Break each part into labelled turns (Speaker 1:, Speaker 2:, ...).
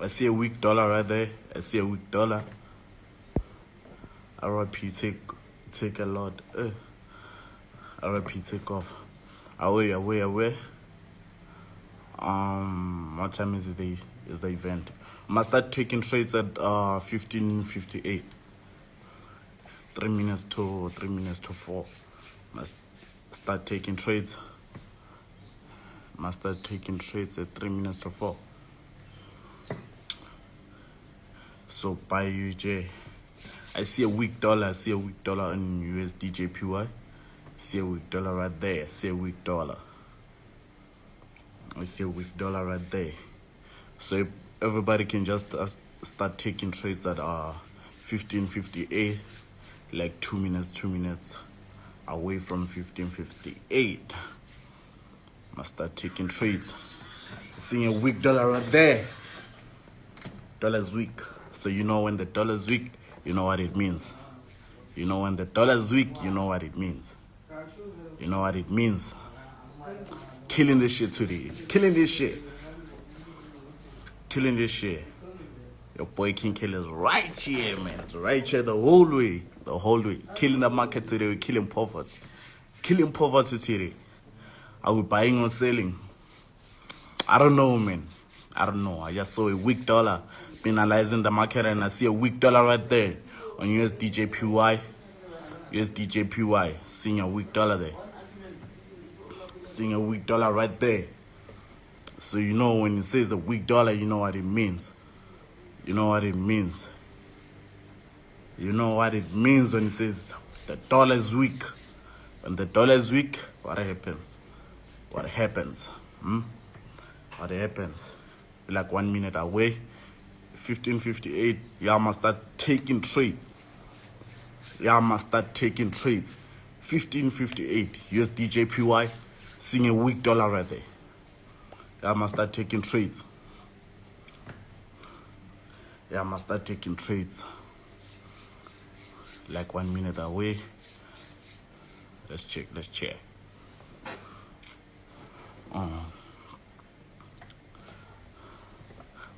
Speaker 1: I see a weak dollar right there. I see a weak dollar. RIP take a lot. RIP take off. Away. What time is it? Is the event? Must start taking trades at 15:58. 3 minutes to 4. Must start taking trades. Must start taking trades at 3 minutes to 4. So buy UJ. I see a weak dollar. I see a weak dollar in USD JPY. See a weak dollar right there. I see a weak dollar. I see a weak dollar right there. So everybody can just start taking trades at 15:58, like 2 minutes away from 15:58. Must start taking trades. Seeing a weak dollar right there. Dollar's weak. So you know when the dollar's weak, you know what it means. You know when the dollar's weak, you know what it means. You know what it means. Killing this shit today. Killing this shit. Killing this shit. Your boy King Killer's right here, man. Right here the whole way. The whole way. Killing the market today. We're killing poverty. Killing poverty today. Are we buying or selling? I don't know, man. I don't know. I just saw a weak dollar. Been analyzing the market and I see a weak dollar right there on USD JPY. USD JPY. Seeing a weak dollar there. Seeing a weak dollar right there. So you know when it says a weak dollar, you know what it means. You know what it means. You know what it means when it says the dollar is weak. When the dollar is weak, what happens? What happens? What happens? We're like 1 minute away. 15:58. Y'all must start taking trades. Y'all must start taking trades. 15:58. USD JPY. Seeing a weak dollar right there. Y'all must start taking trades. Y'all must start taking trades. Like 1 minute away. Let's check.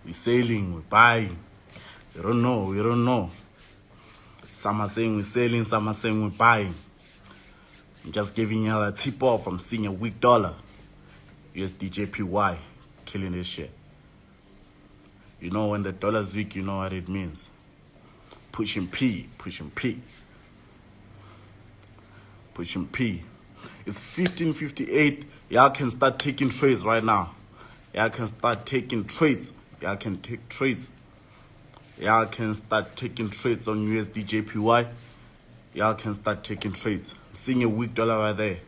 Speaker 1: We're selling, we're buying. We don't know. Some are saying we're selling, some are saying we're buying. I'm just giving you a tip off. I'm seeing a weak dollar. USD JPY. Killing this shit. You know when the dollar's weak, you know what it means. Pushing P. It's 15:58. Y'all can start taking trades right now. Y'all can start taking trades. Y'all can take trades. Y'all can start taking trades on USD JPY. Y'all can start taking trades. I'm seeing a weak dollar right there.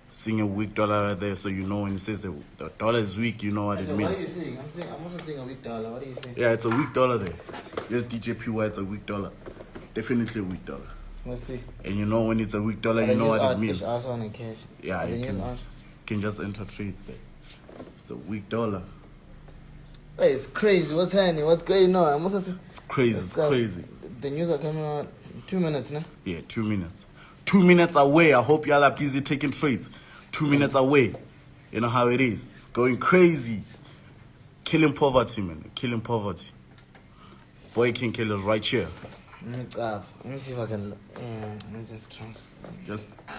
Speaker 1: Seeing a weak dollar right there. So you know when it says the dollar is weak, you know what it means.
Speaker 2: What are you saying? I'm also seeing a weak dollar. What are you saying?
Speaker 1: Yeah, it's a weak dollar there. USD JPY, it's a weak dollar. Definitely a weak dollar.
Speaker 2: Let's see.
Speaker 1: And you know when it's a weak dollar, you know what it means.
Speaker 2: Also on cash.
Speaker 1: Yeah, you can just enter trades there. It's a weak dollar.
Speaker 2: Hey, it's crazy. What's happening? What's going on? I'm also
Speaker 1: it's crazy.
Speaker 2: The news are coming out 2 minutes, no?
Speaker 1: Yeah, 2 minutes. 2 minutes away. I hope y'all are busy taking trades. 2 minutes away. You know how it is. It's going crazy. Killing poverty, man. Killing poverty. Boy King Killer's right here.
Speaker 2: Let me see if I can. Yeah, let me just transfer.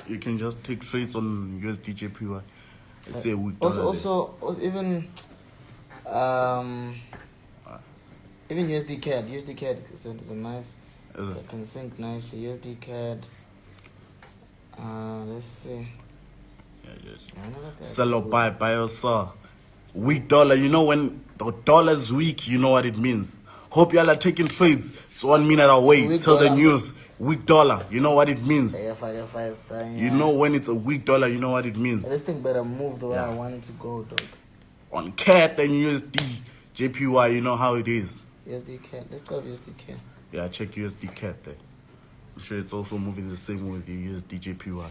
Speaker 1: You can just take trades on USD JPY. I say a weak dollar.
Speaker 2: Also, even USD CAD. USD CAD is a nice. It can sync nicely. USD CAD. Let's see.
Speaker 1: Yeah, just sell or buy or sell. Weak dollar. You know when the dollar's weak, you know what it means. Hope y'all are taking trades. It's 1 minute away till the news. Weak dollar. You know what it means. You know when it's a weak dollar, you know what it means.
Speaker 2: This thing better move the way I want it to go, dog.
Speaker 1: On CAD and USD JPY, you know how it is.
Speaker 2: USD CAD. Let's go USD CAD.
Speaker 1: Yeah, check USD CAD there. I'm sure it's also moving the same with the USD JPY.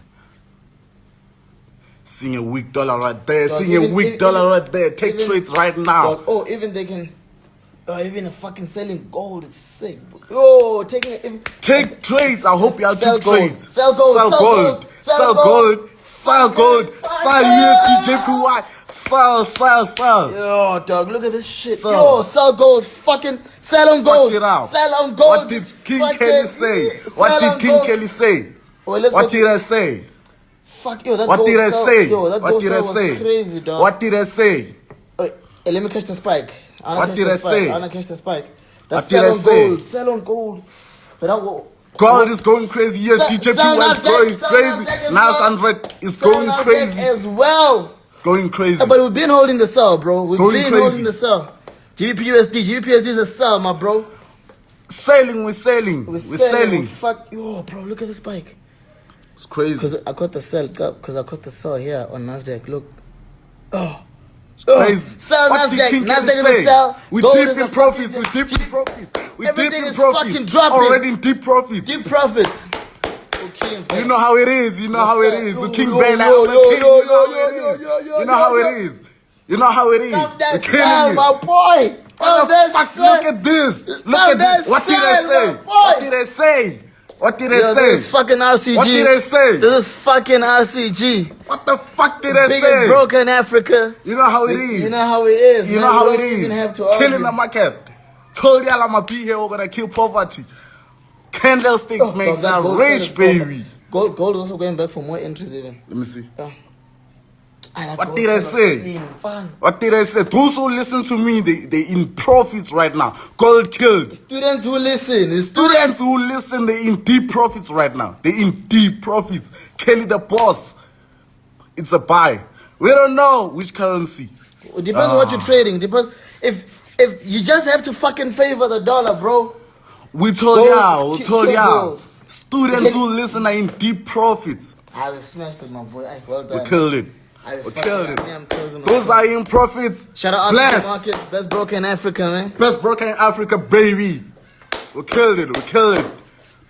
Speaker 1: Seeing a weak dollar right there. Seeing a weak dollar right there. Take trades right now.
Speaker 2: Dog, even they can. Even a fucking selling gold is sick. Oh, take
Speaker 1: trades. I hope y'all take trades.
Speaker 2: Sell gold.
Speaker 1: Sell USD JPY. Sell.
Speaker 2: Yo, dog, look at this shit.
Speaker 1: Sell.
Speaker 2: Yo, sell gold. Fucking sell on gold.
Speaker 1: Fuck it out.
Speaker 2: Sell on gold.
Speaker 1: What did King Kelly say? What did King Kelly say? What did I say?
Speaker 2: Fuck, yo, that
Speaker 1: What
Speaker 2: gold
Speaker 1: did I
Speaker 2: sell-
Speaker 1: say?
Speaker 2: Yo, that
Speaker 1: What
Speaker 2: gold
Speaker 1: did I
Speaker 2: sell was
Speaker 1: say?
Speaker 2: crazy, dog.
Speaker 1: What did I say?
Speaker 2: Hey, let me catch the spike.
Speaker 1: What did I say?
Speaker 2: I wanna catch the spike.
Speaker 1: What
Speaker 2: That's
Speaker 1: did
Speaker 2: sell
Speaker 1: I
Speaker 2: on
Speaker 1: say?
Speaker 2: gold. Sell on gold. But
Speaker 1: Gold is going crazy. Yes, JPY is going crazy. NAS100 is going crazy.
Speaker 2: as well.
Speaker 1: It's going crazy.
Speaker 2: But we've been holding the sell, bro. We've
Speaker 1: going
Speaker 2: been
Speaker 1: crazy.
Speaker 2: holding the sell. GBPUSD is a sell, my bro.
Speaker 1: Sailing, we're sailing. We're sailing.
Speaker 2: Fuck, yo, bro, look at the spike.
Speaker 1: It's crazy.
Speaker 2: Because I caught the sell, because I caught the sell here on Nasdaq. Look. Oh.
Speaker 1: Crazy.
Speaker 2: Sell
Speaker 1: What did
Speaker 2: Nasdaq.
Speaker 1: King Kelly
Speaker 2: Nasdaq is a
Speaker 1: say?
Speaker 2: sell.
Speaker 1: We
Speaker 2: Gold
Speaker 1: deep
Speaker 2: is a
Speaker 1: in profits. We
Speaker 2: fucking-
Speaker 1: deep in profits. We deep
Speaker 2: Everything
Speaker 1: in
Speaker 2: is
Speaker 1: profits.
Speaker 2: fucking dropping.
Speaker 1: Already in deep profits.
Speaker 2: Deep profits. Okay,
Speaker 1: You know how it is. You know how it is.
Speaker 2: Yo,
Speaker 1: The King
Speaker 2: yo,
Speaker 1: Bella.
Speaker 2: yo,
Speaker 1: The
Speaker 2: yo,
Speaker 1: King.
Speaker 2: yo,
Speaker 1: You know how
Speaker 2: yo,
Speaker 1: it
Speaker 2: yo,
Speaker 1: is.
Speaker 2: yo, yo,
Speaker 1: You know how
Speaker 2: yo,
Speaker 1: it is. You know how it is.
Speaker 2: Stop that
Speaker 1: We're killing
Speaker 2: sell,
Speaker 1: you.
Speaker 2: my boy.
Speaker 1: What the
Speaker 2: that
Speaker 1: fuck?
Speaker 2: sell.
Speaker 1: Look at this. Look
Speaker 2: Stop
Speaker 1: at
Speaker 2: that
Speaker 1: this. What did I
Speaker 2: sell,
Speaker 1: say?
Speaker 2: my boy.
Speaker 1: What did I say? What did I
Speaker 2: Yo, this is
Speaker 1: say?
Speaker 2: fucking RCG.
Speaker 1: What did I say?
Speaker 2: This is fucking RCG.
Speaker 1: What the fuck did I
Speaker 2: Biggest
Speaker 1: say?
Speaker 2: broker in Africa.
Speaker 1: You know how it is.
Speaker 2: You know how it is,
Speaker 1: You
Speaker 2: man.
Speaker 1: know how
Speaker 2: We
Speaker 1: it
Speaker 2: don't
Speaker 1: is.
Speaker 2: even have to argue.
Speaker 1: Killing the market. Told y'all I'ma be here. We're gonna kill poverty. Candlesticks
Speaker 2: Oh,
Speaker 1: makes
Speaker 2: that
Speaker 1: us
Speaker 2: gold
Speaker 1: rich,
Speaker 2: sell is
Speaker 1: baby.
Speaker 2: Gold is also going back for more entries even.
Speaker 1: Let me see.
Speaker 2: What
Speaker 1: did I say?
Speaker 2: Fun.
Speaker 1: What did I say? Those who listen to me, they in profits right now. Gold killed.
Speaker 2: Students who listen.
Speaker 1: Students who listen, they in deep profits right now. They in deep profits. Kelly the boss. It's a buy. We don't know which currency.
Speaker 2: It depends on what you're trading. Depends if you just have to fucking favor the dollar, bro.
Speaker 1: We told
Speaker 2: Gold,
Speaker 1: y'all. We told
Speaker 2: kill
Speaker 1: y'all.
Speaker 2: gold.
Speaker 1: Students who listen are in deep profits.
Speaker 2: I've smashed it, my boy. Ay, well done.
Speaker 1: We killed it. We
Speaker 2: fucking-
Speaker 1: killed it.
Speaker 2: I'm closing
Speaker 1: Those
Speaker 2: my-
Speaker 1: are in profits.
Speaker 2: Shout out to the
Speaker 1: Bless.
Speaker 2: markets, best broker in Africa, man.
Speaker 1: Best broker in Africa, baby. We killed it. We killed it.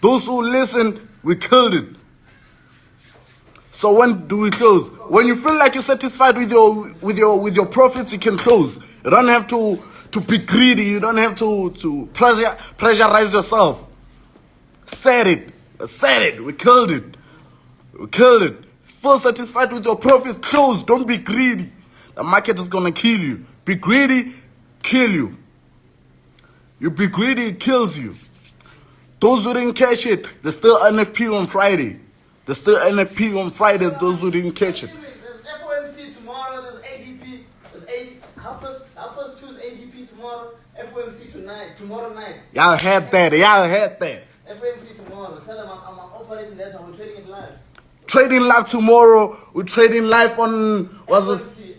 Speaker 1: Those who listen, we killed it. So when do we close? When you feel like you're satisfied with your profits, you can close. You don't have to be greedy. You don't have to pressurize yourself. Said it. We killed it. We killed it. Feel satisfied with your profits, close. Don't be greedy. The market is gonna kill you. Be greedy, kill you. You be greedy, it kills you. Those who didn't catch it, there's still NFP on Friday. There's still NFP on Friday, those who didn't catch it.
Speaker 2: There's FOMC tomorrow, there's ADP, help us choose ADP tomorrow, FOMC tonight, tomorrow night.
Speaker 1: Y'all had that.
Speaker 2: FOMC tomorrow, tell them I'm operating that time, we're trading it live.
Speaker 1: Trading live tomorrow. We're trading live on, what's it?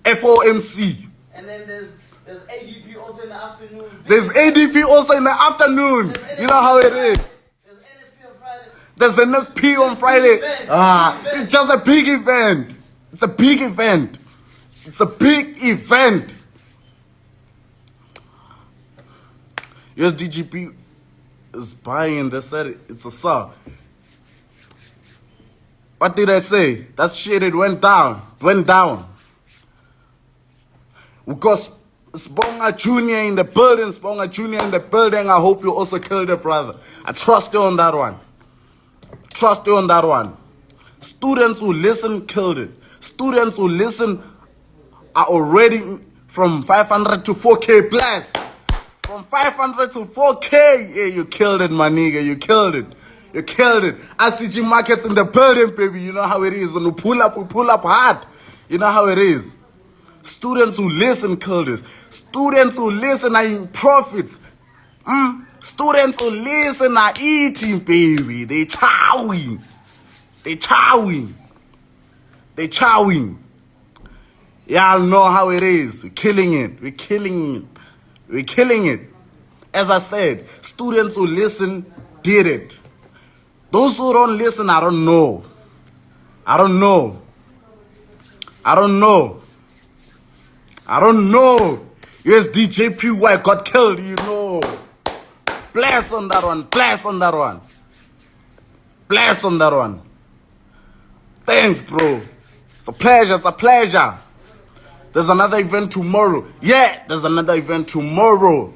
Speaker 1: FOMC.
Speaker 2: And then there's ADP also in the afternoon.
Speaker 1: There's ADP also in the afternoon. You know how it is.
Speaker 2: There's NFP on Friday.
Speaker 1: There's NFP on Friday. It's just a big event. It's a big event. It's a big event. USDGP is buying. They said it's a sell. What did I say? That shit, it went down. Went down. Because Sponga Junior in the building. Sponga Junior in the building. I hope you also killed it, brother. I trust you on that one. Trust you on that one. Students who listen killed it. Students who listen are already from 500 to 4K plus. From 500 to 4K. Yeah, you killed it, my nigga. You killed it. You killed it. RCG markets in the building, baby. You know how it is. When we pull up hard. You know how it is. Students who listen killed this. Students who listen are in profits. Students who listen are eating, baby. They chowing. They chowing. They chowing. Y'all know how it is. We're killing it. We're killing it. We're killing it. As I said, students who listen did it. Those who don't listen, I don't know. I don't know. I don't know. I don't know. USDJPY got killed, you know. Bless on that one. Bless on that one. Bless on that one. Thanks, bro. It's a pleasure. It's a pleasure. There's another event tomorrow. Yeah, there's another event tomorrow.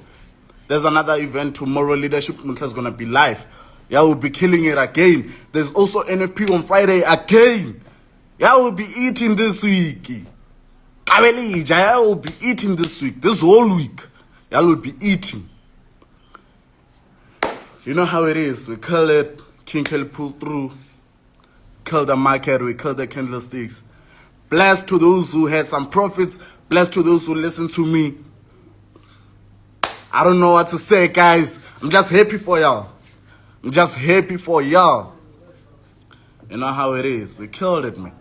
Speaker 1: There's another event tomorrow. Leadership Monhla is going to be live. Yeah, we'll be killing it again. There's also NFP on Friday again. I will be eating this week. I will be eating this week. This whole week. I will be eating. You know how it is. We kill it. King Kelly pull through. Kill the market. We kill the candlesticks. Blessed to those who had some profits. Blessed to those who listen to me. I don't know what to say, guys. I'm just happy for y'all. I'm just happy for y'all. You know how it is. We killed it, man.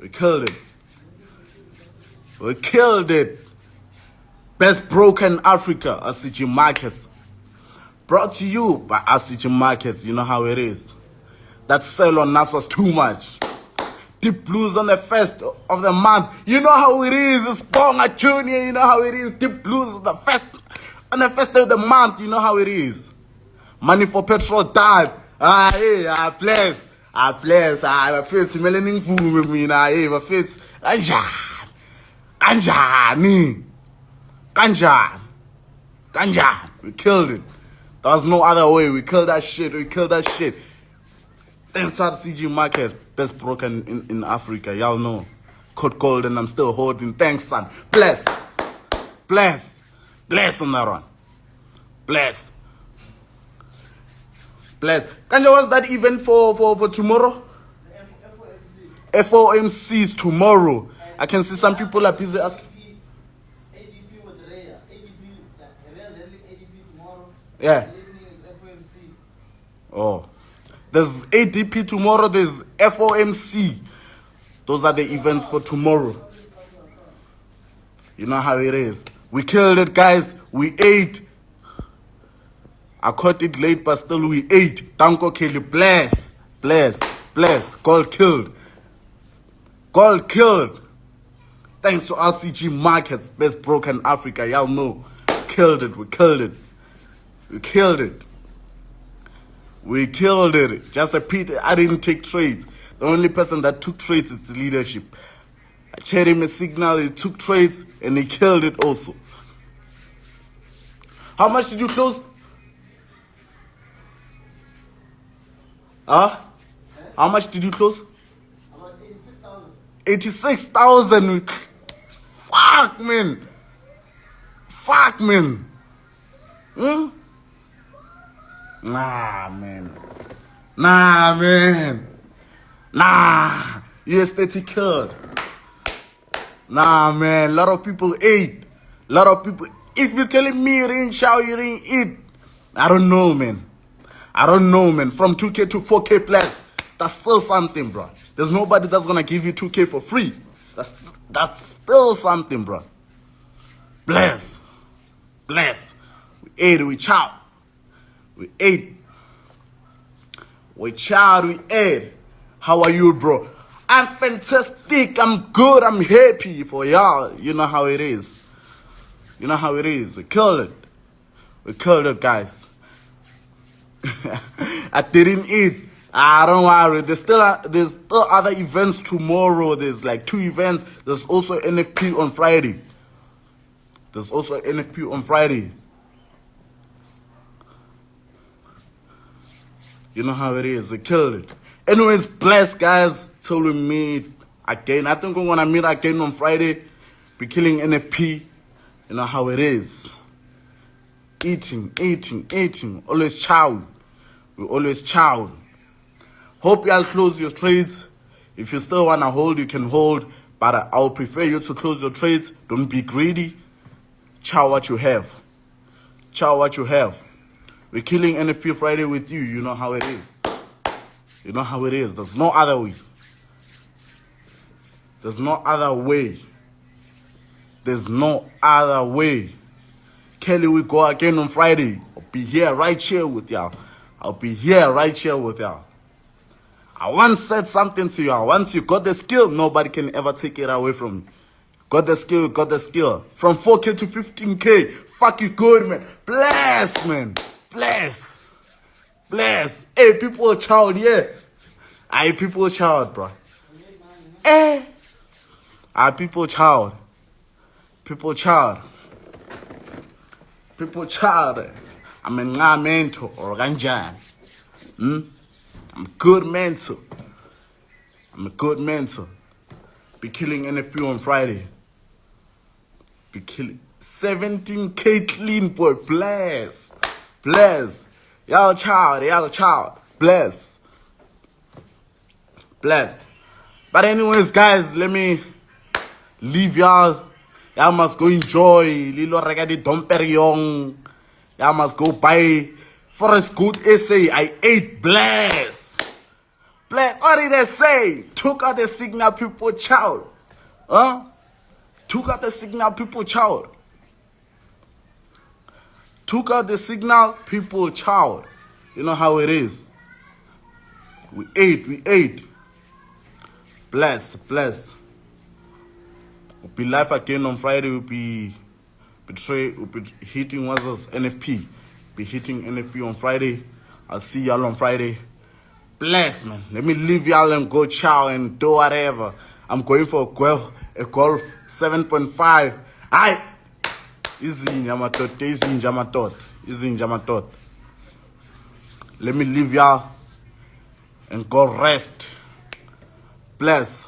Speaker 1: We killed it. We killed it. Best broker in Africa, RCG Markets. Brought to you by RCG Markets. You know how it is. That sale on us was too much. Deep blues on the first of the month. You know how it is. It's Bonga Junior. You know how it is. Deep blues on the first of the month. You know how it is. Money for petrol time. Bless. My face melanin food with me now. My face. Kanjani. We killed it. There was no other way. We killed that shit. Thanks to RCG Markets, best broker in Africa. Y'all know. Code gold and I'm still holding. Thanks, son. Bless on that one. Bless. Kanja, what's that event for tomorrow? FOMC is tomorrow. I can see some people are busy asking.
Speaker 2: ADP with Rhea. ADP tomorrow.
Speaker 1: Yeah.
Speaker 2: The evening is FOMC.
Speaker 1: Oh. There's ADP tomorrow, there's FOMC. Those are the events for tomorrow. You know how it is. We killed it, guys. We ate. I caught it late, but still we ate. Tanko Kelly, bless. Gold killed. Thanks to RCG Markets, best broker in Africa. Y'all know. We killed it. Just a pity I didn't take trades. The only person that took trades is the leadership. I shared him a signal, he took trades, and he killed it also. How much did you close? How much did you close?
Speaker 2: About 86,000.
Speaker 1: 86,000. Fuck, man. Nah, man. US 30 killed. Nah, man. A lot of people ate. If you're telling me you didn't shower, you didn't eat, I don't know, man. From 2K to 4K plus, that's still something, bro. There's nobody that's gonna give you 2K for free. That's still something, bro. Bless. We ate, we chow. We ate. We ate. How are you, bro? I'm fantastic. I'm good. I'm happy for y'all. You know how it is. We killed it, guys. I didn't eat. Don't worry. There's still other events tomorrow. There's like 2 events. There's also NFP on Friday. You know how it is. We killed it. Anyways, bless, guys. Till we meet again. I think we're going to meet again on Friday. Be killing NFP. You know how it is. Eating. Always chow. We always chow. Hope y'all close your trades. If you still want to hold, you can hold. But I would prefer you to close your trades. Don't be greedy. Chow what you have. We're killing NFP Friday with you. You know how it is. There's no other way. Kelly, we go again on Friday. I'll be here right here with y'all. I once said something to y'all. Once you got the skill, nobody can ever take it away from you. Got the skill. From 4K to 15K. Fuck you good, man. Bless, man. Bless. Hey, people child, yeah. People child, bro. People child. I'm a mentor or ganjan. I'm good mentor. I'm a good mentor. Be killing NFP on Friday. Be killing 17K clean, boy. Bless. Bless. Y'all child. Bless. Bless. But anyways, guys, let me leave y'all. Y'all must go enjoy. Lilo regadi domperiong. Y'all must go buy Forex good essay. I ate bless. Bless. What did they say? Took out the signal people child. Huh? Took out the signal people child. Took out the signal people child. You know how it is. We ate. Bless. We'll be live again on Friday. We'll be hitting what's this NFP. Be hitting NFP on Friday. I'll see y'all on Friday. Bless, man. Let me leave y'all and go chow and do whatever. I'm going for a golf 7.5. Izinja matot. Let me leave y'all and go rest. Bless.